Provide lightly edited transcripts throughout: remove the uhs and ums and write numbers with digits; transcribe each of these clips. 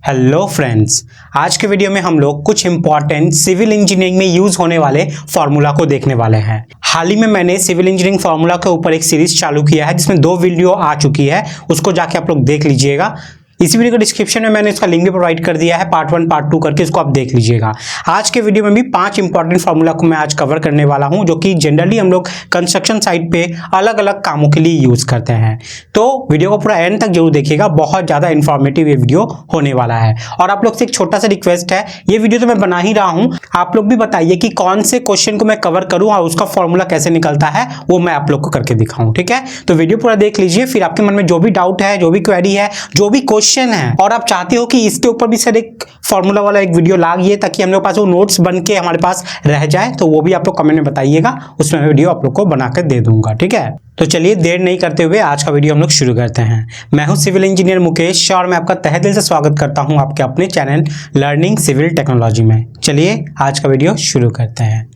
Hello friends, आज के video में हम लोग कुछ इंपॉर्टेंट सिविल इंजीनियरिंग में यूज होने वाले फार्मूला को देखने वाले हैं। हाल ही में मैंने सिविल इंजीनियरिंग फार्मूला के ऊपर एक सीरीज चालू किया है जिसमें 2 वीडियो आ चुकी है, उसको जाके आप लोग देख लीजिएगा। इसी वीडियो के डिस्क्रिप्शन में मैंने इसका लिंक भी प्रोवाइड कर दिया है, पार्ट 1 पार्ट 2 करके, इसको आप देख लीजिएगा। आज के वीडियो में भी 5 इंपॉर्टेंट फार्मूला को मैं आज कवर करने वाला हूं, जो कि जनरली हम लोग कंस्ट्रक्शन साइट पे अलग अलग कामों के लिए यूज करते हैं। तो वीडियो को पूरा एंड तक जरूर देखिएगा, बहुत ज्यादा इंफॉर्मेटिव ये वीडियो होने वाला है। और आप लोग से एक छोटा सा रिक्वेस्ट है, ये वीडियो तो मैं बना ही रहा हूं, आप लोग भी बताइए कि कौन से क्वेश्चन को मैं कवर करूं और उसका फॉर्मूला कैसे निकलता है, वो मैं आप लोग को करके दिखाऊं। ठीक है, तो वीडियो पूरा देख लीजिए, फिर आपके मन में जो भी डाउट है, जो भी क्वेरी है, जो भी क्वेश्चन है, और आप चाहते हो कि इसके ऊपर भी सर एक फॉर्मूला वाला एक वीडियो लाइए ताकि हम लोग पास वो नोट्स बन के हमारे पास रह जाए, तो वो भी आप लोग कमेंट में बताइएगा, उसमें मैं वीडियो आप लोग को बनाकर दे दूंगा। ठीक है, तो चलिए देर नहीं करते हुए आज का वीडियो हम लोग शुरू करते हैं। मैं हूं सिविल इंजीनियर मुकेश और मैं आपका तहे दिल से स्वागत करता हूं आपके अपने चैनल लर्निंग सिविल टेक्नोलॉजी में। चलिए आज का वीडियो शुरू करते हैं।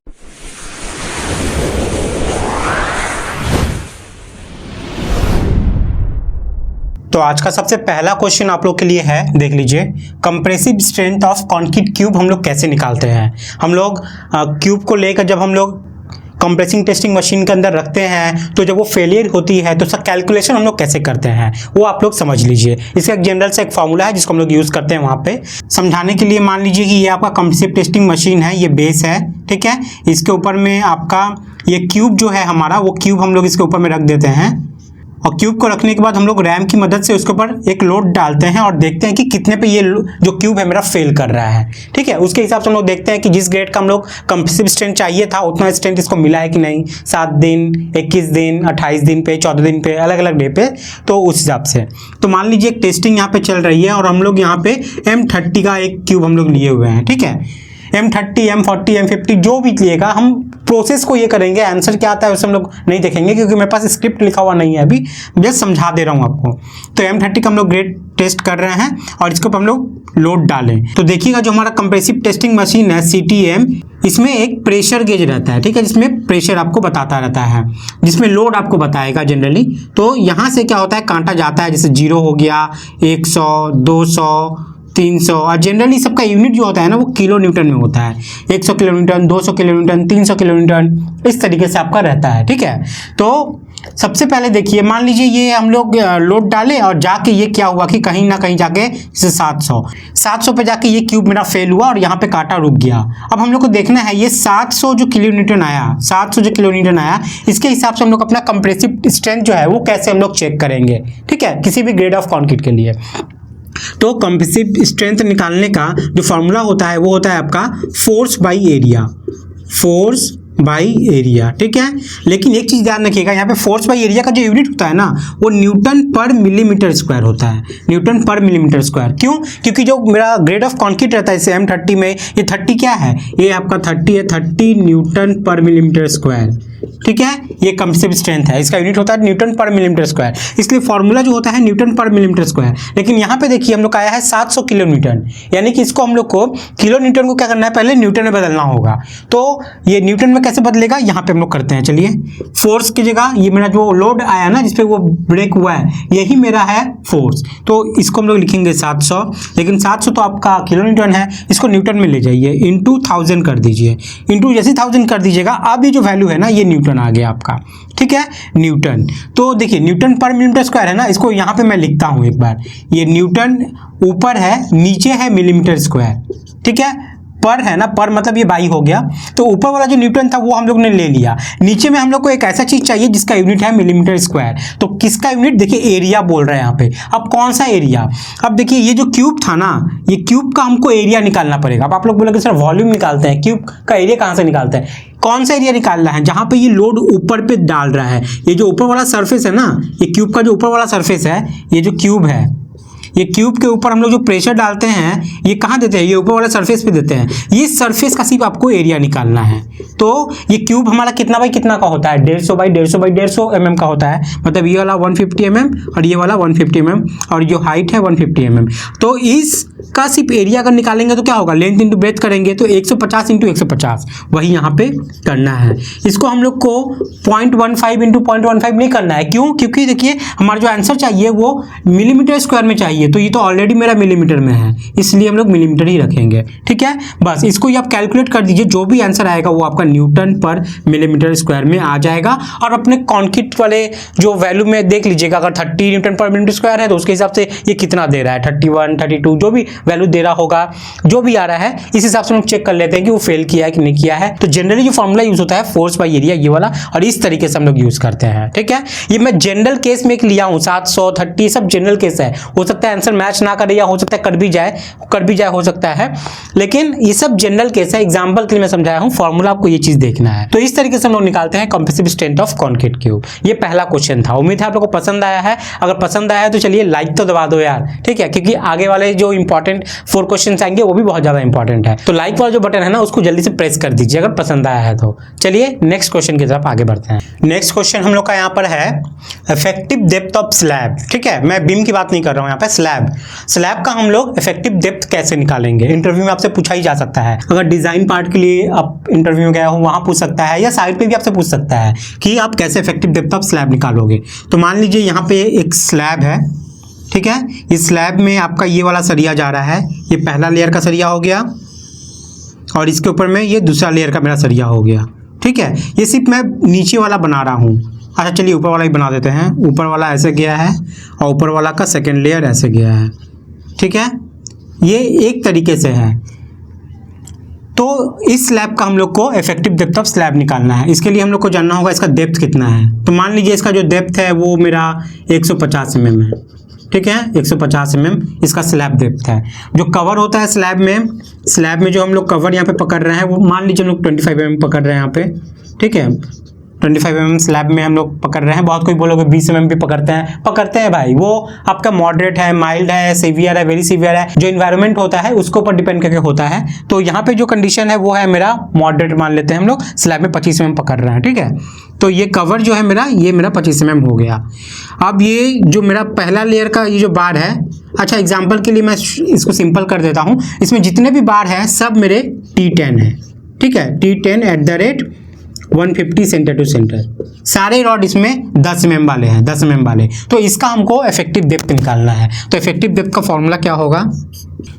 तो आज का सबसे पहला क्वेश्चन आप लोग के लिए है, देख लीजिए। Compressive strength of concrete cube हम लोग कैसे निकालते हैं। हम लोग क्यूब को लेकर जब हम लोग कंप्रेसिंग टेस्टिंग मशीन के अंदर रखते हैं तो जब वो फेलियर होती है तो उसका कैलकुलेशन हम लोग कैसे करते हैं वो आप लोग समझ लीजिए। इसका एक जनरल से एक फॉर्मूला है जिसको हम लोग यूज़ करते हैं वहाँ पे समझाने के लिए। मान लीजिए कि ये आपका कंप्रेसिव टेस्टिंग मशीन है, ये बेस है, ठीक है। इसके ऊपर में आपका ये क्यूब जो है हमारा, वो क्यूब हम लोग इसके ऊपर में रख देते हैं और क्यूब को रखने के बाद हम लोग रैम की मदद से उसके ऊपर एक लोड डालते हैं और देखते हैं कि कितने पे ये जो क्यूब है मेरा फेल कर रहा है। ठीक है, उसके हिसाब से हम लोग देखते हैं कि जिस ग्रेड का हम लोग कंप्रेसिव स्ट्रेंथ चाहिए था उतना स्ट्रेंथ इसको मिला है कि नहीं, 7 दिन, 21 दिन, 28 दिन पे, 14 दिन पे, अलग अलग डे पे, तो उस हिसाब से। तो मान लीजिए एक टेस्टिंग यहाँ पे चल रही है और हम लोग यहाँ पे M30 का एक क्यूब हम लोग लिए हुए हैं। ठीक है, M30, M40, M50 जो भी लिएगा, हम प्रोसेस को ये करेंगे। आंसर क्या आता है उसे हम लोग नहीं देखेंगे क्योंकि मेरे पास स्क्रिप्ट लिखा हुआ नहीं है, अभी जस्ट समझा दे रहा हूँ आपको। तो M30 का हम लोग ग्रेड टेस्ट कर रहे हैं और इसके ऊपर हम लोग लोड डालें। तो देखिएगा जो हमारा कंप्रेसिव टेस्टिंग मशीन है CTM, इसमें एक प्रेशर गेज रहता है, ठीक है, जिसमें प्रेशर आपको बताता रहता है, जिसमें लोड आपको बताएगा जनरली। तो यहाँ से क्या होता है, कांटा जाता है, जैसे 0 हो गया, 100, 200, 300, और जनरली सबका यूनिट जो होता है ना वो किलो न्यूटन में होता है। 100 kilo Newton, 200 kilo Newton, 300 kilo Newton, इस तरीके से आपका रहता है। ठीक है, तो सबसे पहले देखिए, मान लीजिए ये हम लोग लोड डाले और जाके ये क्या हुआ कि कहीं ना कहीं जाके जैसे 700 पे जाके ये क्यूब मेरा फेल हुआ और यहाँ पे कांटा रुक गया। अब हम लोग को देखना है ये 700 जो किलो न्यूटन आया, 700 जो किलो न्यूटन आया, इसके हिसाब से हम लोग अपना कंप्रेसिव स्ट्रेंथ जो है वो कैसे हम लोग चेक करेंगे। ठीक है, किसी भी ग्रेड ऑफ कॉन्क्रीट के लिए। तो कंप्रेसिव स्ट्रेंथ निकालने का जो फॉर्मूला होता है वो होता है आपका force by area, force by area. ठीक है, लेकिन एक चीज ध्यान रखिएगा, यहाँ पे फोर्स बाई एरिया का जो यूनिट होता है ना वो न्यूटन पर मिलीमीटर स्क्वायर होता है, न्यूटन पर मिलीमीटर स्क्वायर। क्यों? क्योंकि जो मेरा ग्रेड ऑफ कॉन्क्रीट रहता है, जैसे M30 में ये 30 क्या है, ये आपका 30 है, 30 न्यूटन पर मिलीमीटर स्क्वायर। ठीक है, ये कंप्रेसिव स्ट्रेंथ है, इसका यूनिट होता है न्यूटन पर मिलीमीटर स्क्वायर, इसलिए फॉर्मूला जो होता है न्यूटन पर मिलीमीटर स्क्वायर। लेकिन यहाँ पे देखिए हम लोग का आया है 700 किलो न्यूटन, यानी कि इसको हम लोग को किलो न्यूटन को क्या करना है, पहले न्यूटन में बदलना होगा। तो ये न्यूटन में कैसे बदलेगा, यहाँ पे हम लोग करते हैं। चलिए, फोर्स की जगह ये मेरा जो लोड आया ना जिसपे वो ब्रेक हुआ है, यही मेरा है फोर्स, तो इसको हम लोग लिखेंगे 700। लेकिन 700 तो आपका किलो न्यूटन है, इसको न्यूटन में ले जाइए, इंटू 1000 कर दीजिए, इंटू जैसे 1000 कर दीजिएगा, अब ये जो वैल्यू है ना ये न्यूटन आ गया आपका। ठीक है, न्यूटन। तो देखिए न्यूटन पर मिलीमीटर स्क्वायर है ना, इसको यहाँ पे मैं लिखता हूँ एक बार, ये न्यूटन ऊपर है, नीचे है मिलीमीटर स्क्वायर। ठीक है, पर है ना, पर मतलब ये बाई हो गया, तो ऊपर वाला जो न्यूटन था वो हम लोग ने ले लिया, नीचे में हम लोग को एक ऐसा चीज चाहिए जिसका यूनिट है मिलीमीटर स्क्वायर। तो किसका यूनिट, देखिए एरिया बोल रहे हैं यहाँ पे। अब कौन सा एरिया, अब देखिए ये जो क्यूब था ना, ये क्यूब का हमको एरिया निकालना पड़ेगा। अब आप लोग बोलोगे सर वॉल्यूम निकालते हैं, क्यूब का एरिया कहाँ से निकालते हैं? कौन सा एरिया निकालना है, जहां पे ये लोड ऊपर पे डाल रहा है, ये जो ऊपर वाला सरफेस है ना, ये क्यूब का जो ऊपर वाला सरफेस है, ये जो क्यूब है, ये क्यूब के ऊपर हम लोग जो प्रेशर डालते हैं ये कहाँ देते हैं, ये ऊपर वाला सरफेस पे देते हैं। ये सरफेस का सिर्फ आपको एरिया निकालना है। तो ये क्यूब हमारा कितना बाई कितना का होता है, 150 बाई 150 बाई 150 mm का होता है, मतलब ये वाला 150 mm और ये वाला 150 mm और जो हाइट है 150 mm। तो इसका सिर्फ एरिया अगर निकालेंगे तो क्या होगा, लेंथ इंटू ब्रेथ करेंगे तो 150 इंटू 150 वही यहाँ पे करना है। इसको हम लोग को 0.15 इंटू 0.15 नहीं करना है। क्यों? क्योंकि देखिए हमारा जो आंसर चाहिए वो मिलीमीटर स्क्वायर में चाहिए, ये तो ऑलरेडी मेरा मिलीमीटर में है, इसलिए हम लोग मिलीमीटर ही रखेंगे। ठीक है, बस इसको ही आप कैलकुलेट कर दीजिए, जो भी आंसर आएगा वो आपका न्यूटन पर मिलीमीटर स्क्वायर में आ जाएगा। और अपने कॉन्क्रीट वाले जो वैल्यू में देख लीजिएगा, अगर 30 न्यूटन पर मिलीमीटर स्क्वायर है तो उसके हिसाब से ये कितना दे रहा है, 31, 32 जो भी वैल्यू दे रहा होगा, जो भी आ रहा है इस हिसाब से हम चेक कर लेते हैं कि वो फेल किया है कि नहीं किया है। तो जनरली जो फॉर्मूला यूज होता है फोर्स बाय एरिया, ये वाला, और इस तरीके से हम लोग यूज करते हैं। ठीक है, ये मैं जनरल केस में एक लिया हूं, 700, 30 सब जनरल केस है, हो सकता है आंसर मैच ना करे या हो सकता है कर भी जाए हो सकता है, लेकिन ये सब जनरल केस है, एग्जांपल के लिए मैं समझाया हूं, फॉर्मूला आपको ये चीज देखना है। तो इस तरीके से हम लोग निकालते हैं compressive strength of concrete cube. ये पहला क्वेश्चन था, उम्मीद है आप लोगों को पसंद आया है। अगर पसंद आया है तो चलिए लाइक तो दबा दो यार, ठीक है, क्योंकि आगे वाले जो इंपॉर्टेंट 4 क्वेश्चन आएंगे वो भी बहुत ज्यादा इंपॉर्टेंट है। तो लाइक वाला जो बटन है ना उसको जल्दी से प्रेस कर दीजिए अगर पसंद आया है तो। चलिए नेक्स्ट क्वेश्चन की तरफ आगे बढ़ते हैं। नेक्स्ट क्वेश्चन हम लोग का यहाँ पर है इफेक्टिव डेप्थ ऑफ स्लैब। ठीक है, मैं बीम की बात नहीं कर रहा हूँ, यहाँ पे स्लैब का हम लोग इफेक्टिव डेप्थ कैसे निकालेंगे, इंटरव्यू में आपसे पूछा ही जा सकता है। अगर डिजाइन पार्ट के लिए आप इंटरव्यू में गए हो वहां पूछ सकता है, या साइड पे भी आपसे पूछ सकता है कि आप कैसे इफेक्टिव डेप्थ ऑफ स्लैब निकालोगे। तो मान लीजिए यहाँ पे एक स्लैब है, ठीक है, इस स्लैब में आपका ये वाला सरिया जा रहा है, ये पहला लेयर का सरिया हो गया और इसके ऊपर में ये दूसरा लेयर का मेरा सरिया हो गया। ठीक है, ये सिर्फ मैं नीचे वाला बना रहा हूँ। अच्छा चलिए ऊपर वाला ही बना देते हैं। ऊपर वाला ऐसे गया है और ऊपर वाला का सेकेंड लेयर ऐसे गया है। ठीक है, ये एक तरीके से है। तो इस स्लैब का हम लोग को इफेक्टिव डेप्थ ऑफ स्लैब निकालना है। इसके लिए हम लोग को जानना होगा इसका डेप्थ कितना है। तो मान लीजिए इसका जो डेप्थ है वो मेरा 150 mm है। ठीक है, 150 mm इसका स्लैब डेप्थ है। जो कवर होता है स्लैब में जो हम लोग कवर यहाँ पे पकड़ रहे हैं वो मान लीजिए हम लोग 25 mm पकड़ रहे हैं यहाँ पे। ठीक है, 25 mm स्लैब में हम लोग पकड़ रहे हैं। बहुत कोई बोलोगे 20 mm भी पकड़ते हैं भाई, वो आपका मॉडरेट है, माइल्ड है, सीवियर है, वेरी सीवियर है, जो इन्वायरमेंट होता है उसके ऊपर डिपेंड करके होता है। तो यहाँ पे जो कंडीशन है वो है मेरा मॉडरेट मान लेते हैं हम लोग, स्लैब में 25 mm पकड़ रहे हैं। ठीक है, तो ये कवर जो है मेरा, ये मेरा 25 mm हो गया। अब ये जो मेरा पहला लेयर का ये जो बार है, अच्छा एग्जाम्पल के लिए मैं इसको सिंपल कर देता हूँ, इसमें जितने भी बार है सब मेरे T10 है। ठीक है, T10 @ 150 सेंटर टू सेंटर, सारे रॉड इसमें 10 mm वाले हैं, 10 mm वाले। तो इसका हमको इफेक्टिव डेप्थ निकालना है। तो इफेक्टिव डेप्थ का फॉर्मूला क्या होगा,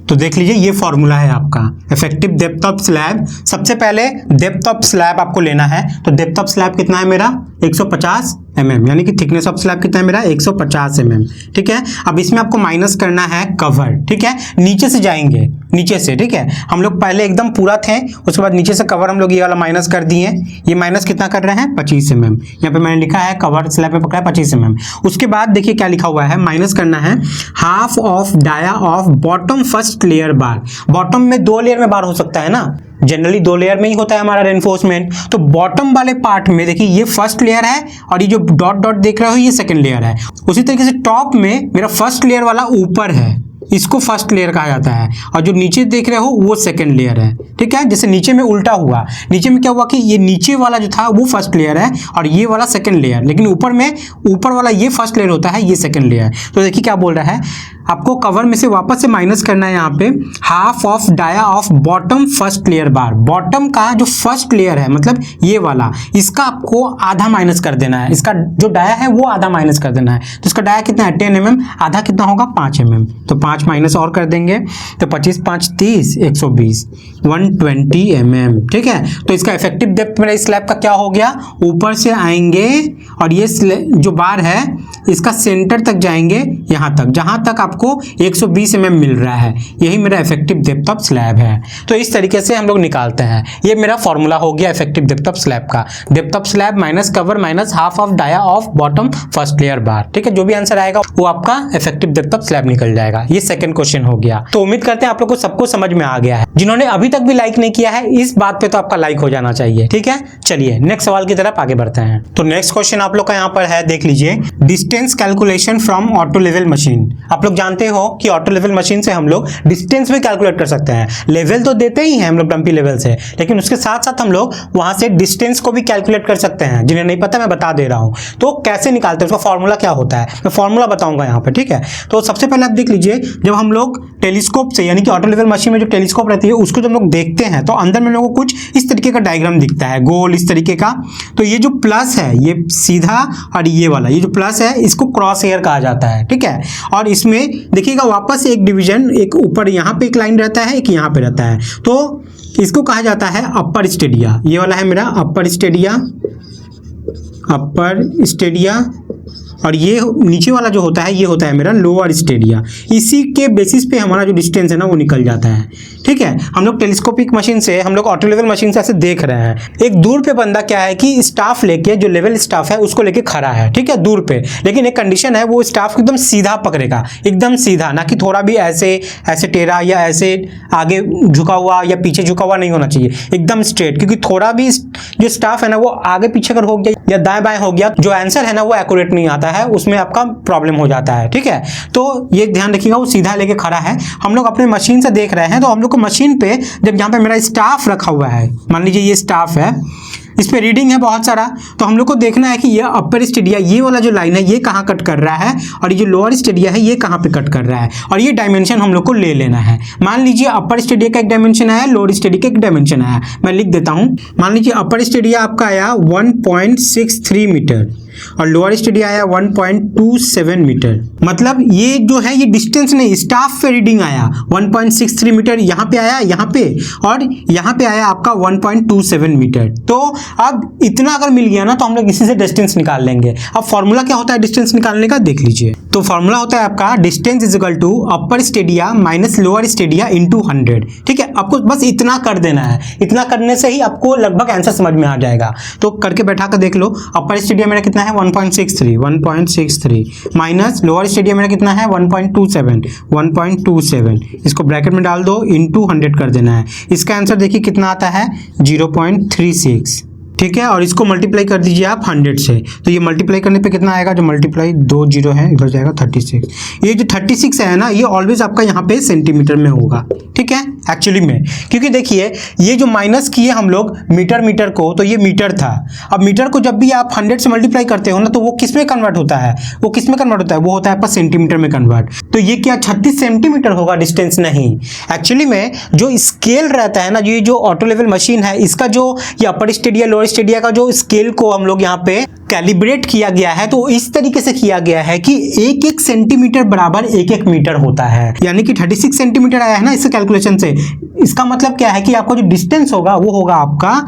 तो देख लीजिए ये फॉर्मूला है आपका इफेक्टिव डेप्थ ऑफ स्लैब। सबसे पहले डेप्थ ऑफ स्लैब आपको लेना है। तो डेप्थ ऑफ स्लैब कितना है मेरा 150 mm, यानी कि थिकनेस ऑफ स्लैब कितना है मेरा 150 mm। ठीक है, अब इसमें आपको माइनस करना है कवर। ठीक है, नीचे से जाएंगे, नीचे से। ठीक है, हम लोग पहले एकदम पूरा थे, उसके बाद नीचे से कवर हम लोग ये वाला माइनस कर दिए। ये माइनस कितना कर रहे हैं 25 mm, यहाँ पे मैंने लिखा है कवर स्लैब पे पकड़ा है 25 mm। उसके बाद देखिए क्या लिखा हुआ है, माइनस करना है half of dia of bottom first layer bar. Bottom में 2 लेयर में बार हो सकता है ना, जनरली 2 लेयर में ही होता है हमारा रेनफोर्समेंट। तो बॉटम वाले पार्ट में देखिए ये फर्स्ट लेयर है और ये जो डॉट डॉट देख रहे हो ये सेकंड लेयर है। उसी तरीके से टॉप में मेरा फर्स्ट लेयर वाला ऊपर है, इसको फर्स्ट लेयर कहा जाता है, और जो नीचे देख रहे हो वो सेकंड लेयर है। ठीक है, जैसे नीचे में उल्टा हुआ, नीचे में क्या हुआ कि ये नीचे वाला जो था वो फर्स्ट लेयर है और ये वाला सेकंड लेयर, लेकिन ऊपर में ऊपर वाला ये फर्स्ट लेयर होता है, ये सेकंड लेयर। तो देखिए क्या बोल रहा है, आपको कवर में से वापस से माइनस करना है यहाँ पे half of dia of bottom first layer bar. Bottom का जो फर्स्ट लेयर है मतलब ये वाला, इसका आपको आधा माइनस कर देना है, इसका जो डाया है वो आधा माइनस कर देना है। तो इसका डाया कितना है 10 mm, आधा कितना होगा 5 mm। तो 5 माइनस और कर देंगे तो 25 5 30 120 120 mm। ठीक है, तो इसका इफेक्टिव डेप्थ मेरा इस स्लैब का क्या हो गया, ऊपर से आएंगे और ये जो बार है इसका सेंटर तक जाएंगे, यहाँ तक, जहाँ तक आपको 120 mm मिल रहा है, यही मेरा इफेक्टिव डेप्थ ऑफ स्लैब है। तो इस तरीके से हम लोग निकालते हैं। ये मेरा फॉर्मूला हो गया इफेक्टिव डेप्थ ऑफ स्लैब का, depth of slab minus cover minus half of dia of bottom first layer bar. ठीक है, जो भी आंसर आएगा वो आपका इफेक्टिव डेप्थ ऑफ स्लैब निकल जाएगा। ये सेकंड क्वेश्चन हो गया। तो उम्मीद करते हैं आप लोग को सबको समझ में आ गया है। जिन्होंने अभी तक भी लाइक नहीं किया है इस बात पे तो आपका लाइक हो जाना चाहिए। ठीक है, चलिए नेक्स्ट सवाल की तरफ आगे बढ़ते हैं। तो नेक्स्ट क्वेश्चन आप लोग का यहाँ पर है, देख लीजिए, distance calculation from auto level machine. आप लोग जानते हो कि ऑटो लेवल मशीन से हम लोग डिस्टेंस भी कैलकुलेट कर सकते हैं। लेवल तो देते ही हैं हम लोग डंपी लेवल से, लेकिन उसके साथ साथ हम लोग वहां से डिस्टेंस को भी कैलकुलेट कर सकते हैं। जिन्हें नहीं पता मैं बता दे रहा हूं। तो कैसे निकालते हैं, उसका फॉर्मूला क्या होता है, मैं फॉर्मूला बताऊंगा यहाँ पे। ठीक है, तो सबसे पहले आप देख लीजिए, जब हम लोग टेलीस्कोप से, यानी कि ऑटो लेवल मशीन में जो टेलीस्कोप रहती है उसको जब हम लोग देखते हैं तो अंदर में लोगों को कुछ इस तरीके का डायग्राम दिखता है, गोल इस तरीके का। तो ये जो प्लस है ये सीधा, और ये वाला ये जो प्लस है इसको क्रॉस हेयर कहा जाता है। ठीक है, और इसमें देखिएगा वापस एक डिवीजन, एक ऊपर यहाँ पे एक लाइन रहता है, एक यहाँ पे रहता है, तो इसको कहा जाता है अपर स्टेडिया। ये वाला है मेरा अपर स्टेडिया, अपर स्टेडिया, और ये नीचे वाला जो होता है ये होता है मेरा लोअर स्टेडिया। इसी के बेसिस पे हमारा जो डिस्टेंस है ना वो निकल जाता है। ठीक है, हम लोग टेलीस्कोपिक मशीन से, हम लोग ऑटो लेवल मशीन से ऐसे देख रहे हैं। एक दूर पे बंदा क्या है कि स्टाफ लेके, जो लेवल स्टाफ है उसको लेके खड़ा है, ठीक है, दूर पे, लेकिन एक कंडीशन है वो स्टाफ एकदम सीधा पकड़ेगा, एकदम सीधा, ना कि थोड़ा भी ऐसे ऐसे टेढ़ा या ऐसे आगे झुका हुआ या पीछे झुका हुआ नहीं होना चाहिए, एकदम स्ट्रेट, क्योंकि थोड़ा भी जो स्टाफ है ना वो आगे पीछे अगर हो गया या दाएं बाएं हो गया, जो आंसर है ना वो एक्यूरेट नहीं आता है, उसमें आपका प्रॉब्लम हो जाता है। ठीक है, तो ये ध्यान रखिएगा, वो सीधा लेके खड़ा है, हम लोग अपने मशीन से देख रहे हैं, तो हम लोग को मशीन पे जब यहाँ पे मेरा स्टाफ रखा हुआ है, मान लीजिए ये स्टाफ है, इस पे रीडिंग है बहुत सारा, तो हम लोग को देखना है कि ये अपर स्टेडिया, ये वाला जो लाइन है ये कहाँ कट कर रहा है, और ये जो लोअर स्टेडिया है ये कहाँ पे कट कर रहा है, और ये डायमेंशन हम लोग को ले लेना है। मान लीजिए अपर स्टेडिया का एक डायमेंशन आया, लोअर स्टेडिया का एक डायमेंशन आया, मैं लिख देता हूँ। मान लीजिए अपर स्टेडिया आपका आया 1.63 मीटर और लोअर स्टेडिया आया 1.27 मीटर। मतलब ये जो है ये डिस्टेंस नहीं, स्टाफ पे रीडिंग आया 1.63 मीटर, यहाँ पे आया, यहाँ पे, और यहाँ पे आया आपका 1.27 मीटर। तो अब इतना अगर मिल गया ना तो हम लोग इसी से डिस्टेंस निकाल लेंगे। अब फॉर्मूला क्या होता है डिस्टेंस निकालने का, देख लीजिए। तो फॉर्मूला होता है आपका distance is equal to upper stadia minus lower stadia into 100। ठीक है, आपको बस इतना कर देना है, इतना करने से ही आपको लगभग आंसर समझ में आ जाएगा। तो करके बैठा कर देख लो, अपर स्टेडिया मेरा कितना है 1.63 माइनस लोअर स्टेडिया मेरा कितना है 1.27, इसको ब्रैकेट में डाल दो, इंटू 100 कर देना है। इसका आंसर देखिए कितना आता है 0.36। ठीक है, और इसको मल्टीप्लाई कर दीजिए आप 100 से, तो ये मल्टीप्लाई करने पे कितना आएगा, जो मल्टीप्लाई 2 0 है इधर जाएगा 36। ये जो 36 है ना ये ऑलवेज आपका यहाँ पे सेंटीमीटर में होगा। ठीक है, एक्चुअली में, क्योंकि देखिए ये जो माइनस किए हम लोग मीटर को, तो ये मीटर था। अब मीटर को जब भी आप 100 से मल्टीप्लाई करते हो ना तो वो किस में कन्वर्ट होता है, वो किस में कन्वर्ट होता है, वो होता है आपका सेंटीमीटर में कन्वर्ट। तो ये क्या 36 सेंटीमीटर होगा डिस्टेंस? नहीं, एक्चुअली में जो स्केल रहता है ना, ये जो ऑटो लेवल मशीन है इसका जो ये अपर स्टेडिया लोअर स्टेडिया का जो स्केल को हम लोग यहाँ पे कैलिब्रेट किया गया है, तो इस तरीके से किया गया है कि 1-1 सेंटीमीटर बराबर 1-1 मीटर होता है। यानी कि 36 सेंटीमीटर आया है ना इस कैलकुलेशन से। इसका मतलब क्या है कि आपका जो डिस्टेंस होगा वो होगा आपका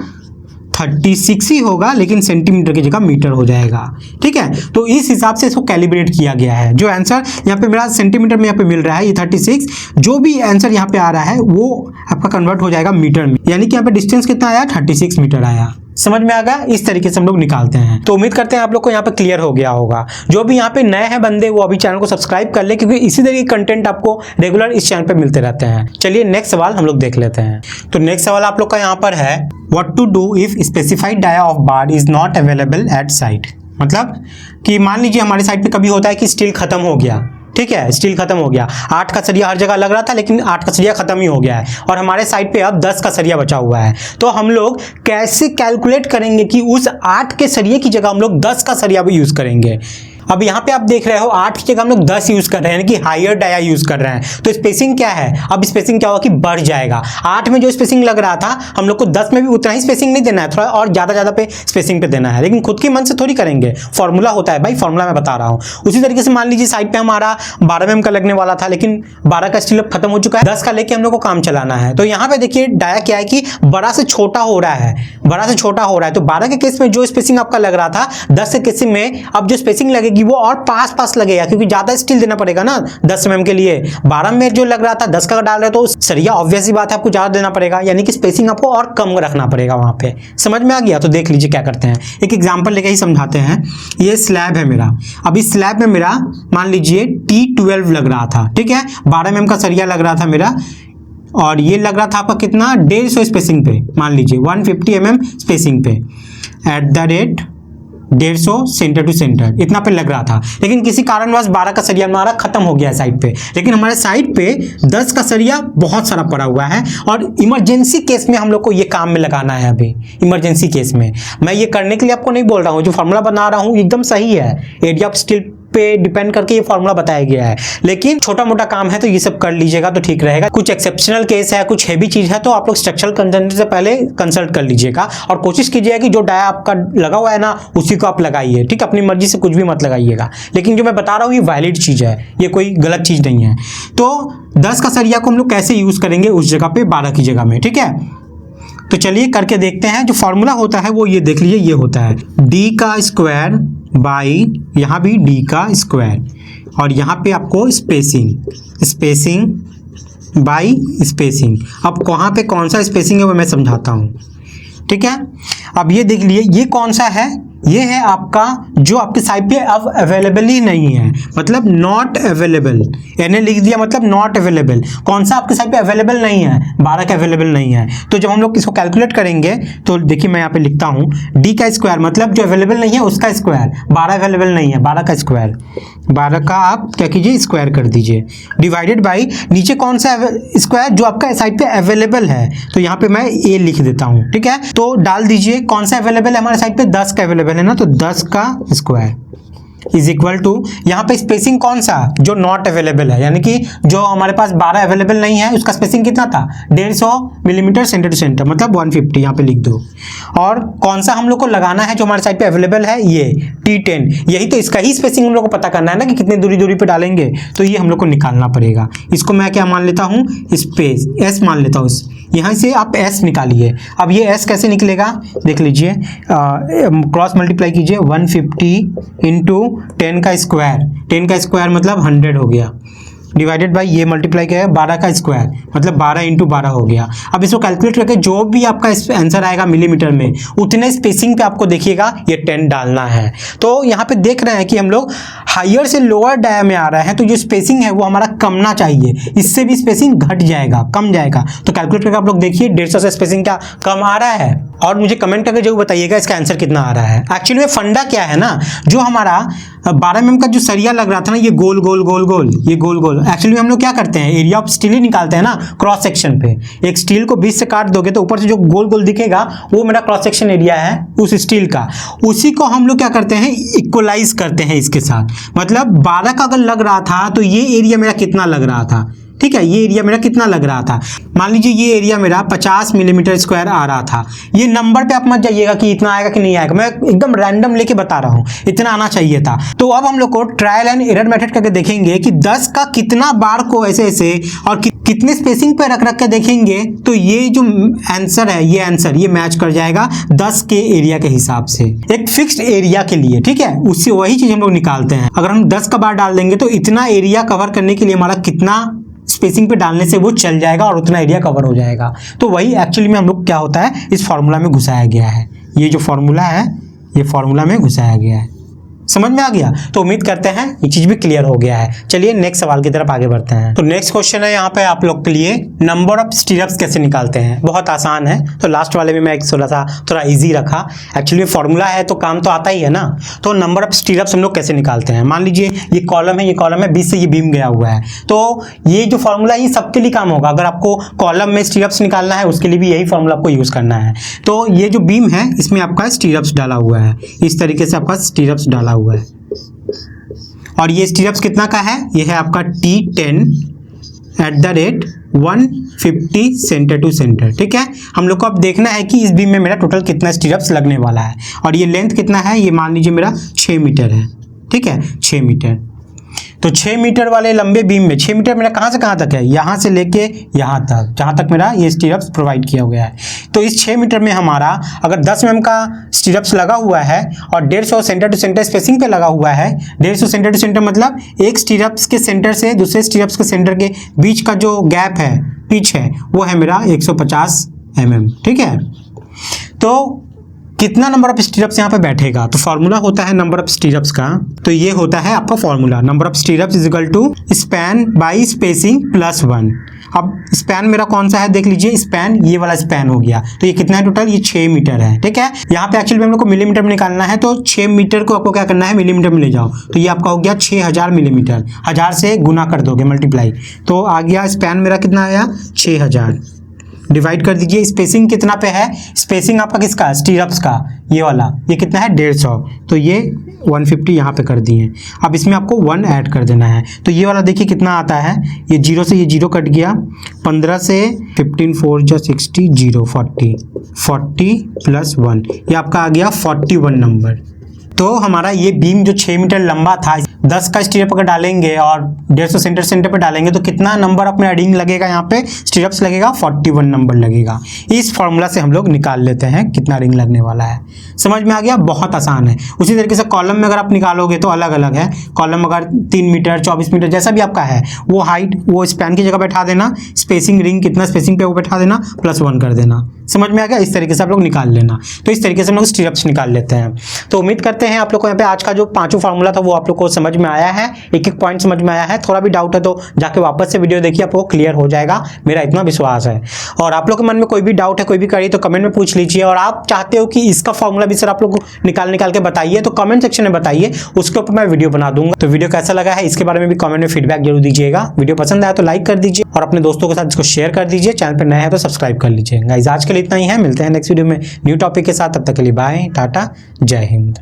36 ही होगा, लेकिन सेंटीमीटर की जगह मीटर हो जाएगा। ठीक है, तो इस हिसाब से इसको कैलिब्रेट किया गया है। जो आंसर यहाँ पे मेरा सेंटीमीटर में यहाँ पे मिल रहा है ये 36, जो भी आंसर यहाँ पे आ रहा है वो आपका कन्वर्ट हो जाएगा मीटर में। यानी कि यहाँ पे डिस्टेंस कितना आया, 36 मीटर आया। समझ में आ गया? इस तरीके से हम लोग निकालते हैं। तो उम्मीद करते हैं आप लोग को यहाँ पे क्लियर हो गया होगा। जो भी यहाँ पे नए हैं बंदे वो अभी चैनल को सब्सक्राइब कर ले, क्योंकि इसी तरीके के कंटेंट आपको रेगुलर इस चैनल पे मिलते रहते हैं। चलिए नेक्स्ट सवाल हम लोग देख लेते हैं। तो नेक्स्ट सवाल आप लोग का यहाँ पर है, what to do if specified dia of bar is not available at site. मतलब कि मान लीजिए हमारे साइट पे कभी होता है कि स्टील खत्म हो गया। ठीक है, स्टील खत्म हो गया, 8 का सरिया हर जगह लग रहा था लेकिन 8 का सरिया खत्म ही हो गया है और हमारे साइड पे अब 10 का सरिया बचा हुआ है। तो हम लोग कैसे कैलकुलेट करेंगे कि उस 8 के सरिये की जगह हम लोग 10 का सरिया भी यूज करेंगे। अब यहाँ पे आप देख रहे हो 8 की जगह हम लोग 10 यूज कर रहे हैं, यानी कि हायर डाया यूज कर रहे हैं। तो स्पेसिंग क्या है, अब स्पेसिंग क्या होगा कि बढ़ जाएगा। 8 में जो स्पेसिंग लग रहा था हम लोग को 10 में भी उतना ही स्पेसिंग नहीं देना है, थोड़ा और ज्यादा पे स्पेसिंग पे देना है, लेकिन खुद के मन से थोड़ी करेंगे। फॉर्मूला होता है भाई, फॉर्मूला मैं बता रहा हूँ। उसी तरीके से मान लीजिए साइड पे हमारा 12 mm का लगने वाला था, लेकिन 12 का स्टील अब खत्म हो चुका है, 10 का लेके हम लोग को काम चलाना है। तो यहाँ पे देखिए डाया क्या है कि बड़ा से छोटा हो रहा है, बड़ा से छोटा हो रहा है। तो 12 के केस में जो स्पेसिंग आपका लग रहा था 10 के केस में अब जो स्पेसिंग लगेगी वो और पास लगेगा, क्योंकि ज्यादा स्टील देना पड़ेगा ना 10 mm के लिए। 12 में जो लग रहा था 10 का डाल रहे तो सरिया ऑब्वियस सी बात है आपको ज्यादा देना पड़ेगा, यानी कि स्पेसिंग आपको और कम रखना पड़ेगा वहां पे। समझ में आ गया? तो देख लीजिए क्या करते हैं, एक एग्जांपल लेके ही समझाते हैं। ये स्लैब है मेरा, अब इस स्लैब में मेरा मान लीजिए T12 लग रहा था। ठीक है, 12 mm का सरिया लग रहा था मेरा, और ये लग रहा था आपका कितना 150 स्पेसिंग पे, मान लीजिए 150 mm स्पेसिंग पे at the rate 150 centre to centre इतना पे लग रहा था। लेकिन किसी कारणवश 12 का सरिया हमारा खत्म हो गया साइड पे, लेकिन हमारे साइड पे 10 का सरिया बहुत सारा पड़ा हुआ है और इमरजेंसी केस में हम लोग को ये काम में लगाना है। अभी इमरजेंसी केस में मैं ये करने के लिए आपको नहीं बोल रहा हूँ, जो फॉर्मूला बना रहा हूँ एकदम सही है। एरिया ऑफ स्टील पे डिपेंड करके ये फॉर्मूला बताया गया है, लेकिन छोटा मोटा काम है तो ये सब कर लीजिएगा तो ठीक रहेगा। कुछ एक्सेप्शनल केस है, कुछ हैवी चीज है तो आप लोग स्ट्रक्चरल कंसल्टेंट से पहले कंसल्ट कर लीजिएगा और कोशिश कीजिएगा कि जो डाया आपका लगा हुआ है ना उसी को आप लगाइए, ठीक है। अपनी मर्जी से कुछ भी मत लगाइएगा, लेकिन जो मैं बता रहा हूँ ये वैलिड चीज है, ये कोई गलत चीज नहीं है। तो 10 का सरिया को हम लोग कैसे यूज करेंगे उस जगह पे 12 की जगह में, ठीक है। तो चलिए करके देखते हैं। जो फॉर्मूला होता है वो ये देख लीजिए, ये होता है d का स्क्वायर बाई यहाँ भी d का स्क्वायर और यहाँ पे आपको स्पेसिंग बाई स्पेसिंग। अब कहाँ पे कौन सा स्पेसिंग है वो मैं समझाता हूँ, ठीक है। अब ये देख लीजिए, ये कौन सा है, ये है आपका जो आपके साइड पे अब अवेलेबल ही नहीं है, मतलब नॉट अवेलेबल, यानी लिख दिया मतलब नॉट अवेलेबल। कौन सा आपके साइड पे अवेलेबल नहीं है, 12 का अवेलेबल नहीं है। तो जब हम लोग इसको कैलकुलेट करेंगे तो देखिए मैं यहाँ पे लिखता हूँ डी का स्क्वायर, मतलब जो अवेलेबल नहीं है उसका स्क्वायर, 12 अवेलेबल नहीं है 12 का स्क्वायर, 12 का आप क्या कीजिए स्क्वायर कर दीजिए, डिवाइडेड बाई नीचे कौन सा स्क्वायर जो आपका साइड पे अवेलेबल है, तो यहाँ पे मैं ए लिख देता हूँ, ठीक है। तो डाल दीजिए कौन सा अवेलेबल है हमारे साइड पे, 10 का अवेलेबल है ना, तो 10 का स्क्वायर इज इक्वल टू यहाँ पे स्पेसिंग कौन सा जो नॉट अवेलेबल है, यानी कि जो हमारे पास 12 अवेलेबल नहीं है उसका स्पेसिंग कितना था 150 मिलीमीटर सेंटर टू सेंटर, मतलब 150 यहाँ पे लिख दो। और कौन सा हम लोग को लगाना है जो हमारे साइड पे अवेलेबल है, ये T10, यही तो इसका ही स्पेसिंग हम लोग को पता करना है ना कि कितनी दूरी पे डालेंगे, तो ये हम लोग को निकालना पड़ेगा। इसको मैं क्या मान लेता हूँ, स्पेस S मान लेता हूँ, यहाँ से आप S निकालिए। अब ये S कैसे निकलेगा देख लीजिए, क्रॉस मल्टीप्लाई कीजिए 150 इंटू 10 का स्क्वायर, 10 का स्क्वायर मतलब 100 हो गया, डिवाइडेड बाई ये मल्टीप्लाई किया है 12 का स्क्वायर मतलब 12 इंटू 12 हो गया। अब इसको कैलकुलेट करके जो भी आपका आंसर आएगा मिलीमीटर में उतने स्पेसिंग पे आपको देखिएगा ये 10 डालना है। तो यहाँ पे देख रहे हैं कि हम लोग हायर से लोअर डाया में आ रहे हैं, तो जो स्पेसिंग है वो हमारा कमना चाहिए, इससे भी स्पेसिंग घट जाएगा, कम जाएगा। तो कैलकुलेट करके आप लोग देखिए 150 से स्पेसिंग क्या कम आ रहा है, और मुझे कमेंट करके जरूर बताइएगा इसका आंसर कितना आ रहा है। एक्चुअली में फंडा क्या है ना, जो हमारा 12 mm का जो सरिया लग रहा था ना, ये गोल गोल गोल गोल, ये गोल गोल, एक्चुअली हम लोग क्या करते हैं एरिया ऑफ स्टील ही निकालते हैं ना क्रॉस सेक्शन पे। एक स्टील को 20 से काट दोगे तो ऊपर से जो गोल गोल दिखेगा वो मेरा क्रॉस सेक्शन एरिया है उस स्टील का, उसी को हम लोग क्या करते हैं इक्वलाइज करते हैं इसके साथ। मतलब 12 का अगर लग रहा था तो ये एरिया मेरा कितना लग रहा था, ठीक है, ये एरिया मेरा कितना लग रहा था, मान लीजिए ये एरिया मेरा 50 मिलीमीटर स्क्वायर आ रहा था। ये नंबर पे आप मत जाइएगा कि इतना आएगा कि नहीं आएगा, मैं एकदम रैंडम लेके बता रहा हूँ, इतना आना चाहिए था। तो अब हम लोग को ट्रायल एंड एरर मेथड करके देखेंगे कि 10 का कितना बार को ऐसे ऐसे और कितने स्पेसिंग पे रख के देखेंगे, तो ये जो आंसर है ये आंसर ये मैच कर जाएगा 10 के एरिया के हिसाब से, एक फिक्स्ड एरिया के लिए, ठीक है। उससे वही चीज हम लोग निकालते हैं। अगर हम 10 का बार डाल देंगे तो इतना एरिया कवर करने के लिए हमारा कितना स्पेसिंग पे डालने से वो चल जाएगा और उतना एरिया कवर हो जाएगा। तो वही एक्चुअली में हम लोग क्या होता है इस फॉर्मूला में घुसाया गया है, ये जो फॉर्मूला है ये फॉर्मूला में घुसाया गया है। समझ में आ गया? तो उम्मीद करते हैं ये चीज भी क्लियर हो गया है। चलिए नेक्स्ट सवाल की तरफ आगे बढ़ते हैं। तो नेक्स्ट क्वेश्चन है यहाँ पे आप लोग के लिए, नंबर ऑफ स्टीरअप्स कैसे निकालते हैं। बहुत आसान है, तो लास्ट वाले में मैं एक थोड़ा इजी रखा। एक्चुअली फॉर्मूला है तो काम तो आता ही है ना। तो नंबर ऑफ स्टीरअप्स हम लोग कैसे निकालते हैं, मान लीजिए ये कॉलम है, ये कॉलम है, बीच से ये बीम गया हुआ है, तो ये जो फॉर्मूला है ये सबके लिए काम होगा। अगर आपको कॉलम में स्टीरअप्स निकालना है उसके लिए भी यही फॉर्मूला आपको यूज करना है। तो ये जो बीम है इसमें आपका स्टीरअप्स डाला हुआ है, इस तरीके से आपका स्टीरअप्स डाला हुआ है, और ये स्टीरअप्स कितना का है, ये है आपका T10 @ 150 सेंटर टू सेंटर, ठीक है। हम लोग को अब देखना है कि इस बीम में मेरा टोटल कितना स्टीरअप्स लगने वाला है, और ये लेंथ कितना है, ये मान लीजिए मेरा 6 मीटर है, ठीक है, 6 मीटर। तो 6 मीटर वाले लंबे बीम में 6 मीटर मेरा कहाँ से कहाँ तक है, यहाँ से लेके यहाँ तक, जहाँ तक मेरा ये स्टीरअप्स प्रोवाइड किया गया है। तो इस 6 मीटर में हमारा अगर 10 mm का स्टीरअप्स लगा हुआ है और 150 सेंटर टू सेंटर स्पेसिंग पे लगा हुआ है, 150 सेंटर टू सेंटर मतलब एक स्टीरअप्स के सेंटर से दूसरे स्टीरअप्स के सेंटर के बीच का जो गैप है, पिच है, वो है मेरा 150 mm, ठीक है। तो कितना नंबर ऑफ स्टीरअप्स यहाँ पे बैठेगा, तो फॉर्मूला होता है नंबर ऑफ स्टीरअप्स का, तो ये होता है आपका formula, number of stirrups is equal to span by spacing plus 1। अब स्पैन मेरा कौन सा है देख लीजिए, स्पैन ये वाला स्पैन हो गया, तो ये कितना है टोटल, ये 6 मीटर है, ठीक है। यहाँ पे एक्चुअली हम लोग को मिलीमीटर में निकालना है, तो 6 मीटर को आपको क्या करना है मिलीमीटर में ले जाओ, तो ये आपका हो गया 6000 मिलीमीटर, 1000 से गुना कर दोगे मल्टीप्लाई, तो आ गया स्पैन मेरा कितना आया 6000 डिवाइड कर दीजिए। स्पेसिंग कितना पे है, स्पेसिंग आपका किसका, स्टीरअप्स का, ये वाला, ये कितना है 150, तो ये 150 यहाँ पे कर दिए। अब इसमें आपको 1 ऐड कर देना है, तो ये वाला देखिए कितना आता है, ये 0 से ये 0 कट गया, 15 से 15 4 जा 60 0 40 प्लस 1, ये आपका आ गया 41 नंबर। तो हमारा ये बीम जो 6 मीटर लंबा था, 10 का स्टीरअप अगर डालेंगे और 150 सेंटर पे डालेंगे तो कितना नंबर अपना रिंग लगेगा, यहाँ पे स्टीरअप्स लगेगा 41 नंबर लगेगा। इस फॉर्मूला से हम लोग निकाल लेते हैं कितना रिंग लगने वाला है। समझ में आ गया, बहुत आसान है। उसी तरीके से कॉलम में अगर आप निकालोगे तो अलग अलग है। कॉलम अगर 3 मीटर 24 मीटर जैसा भी आपका है, वो हाइट वो स्पैन की जगह बैठा देना, स्पेसिंग रिंग कितना स्पेसिंग पे वो बैठा देना, +1 कर देना। समझ में आ गया, इस तरीके से आप लोग निकाल लेना। तो इस तरीके से हम लोग स्टीरअप्स निकाल लेते हैं। तो उम्मीद करते हैं आप लोग को यहाँ पे आज का जो 5वां फार्मूला था वो आप लोग को समझ में आया है, एक एक पॉइंट समझ में आया है। थोड़ा भी डाउट है तो जाके वापस से वीडियो देखिए, आपको क्लियर हो जाएगा, मेरा इतना विश्वास है। और आप लोग के मन में कोई भी डाउट है, कोई भी करिए तो कमेंट में पूछ लीजिए। और आप चाहते हो कि इसका फार्मूला भी सर आप लोग निकाल के बताइए तो कमेंट सेक्शन में बताइए, उसके ऊपर मैं वीडियो बना दूंगा। तो वीडियो कैसा लगा है इसके बारे में भी कमेंट में फीडबैक जरूर दीजिएगा। वीडियो पसंद आया तो लाइक कर दीजिए और अपने दोस्तों के साथ इसको शेयर कर दीजिए। चैनल पर नए हैं तो सब्सक्राइब कर लीजिए। गाइस आज के लिए इतना ही है, मिलते हैं नेक्स्ट वीडियो में न्यू टॉपिक के साथ। तब तक के लिए बाय, टाटा, जय हिंद।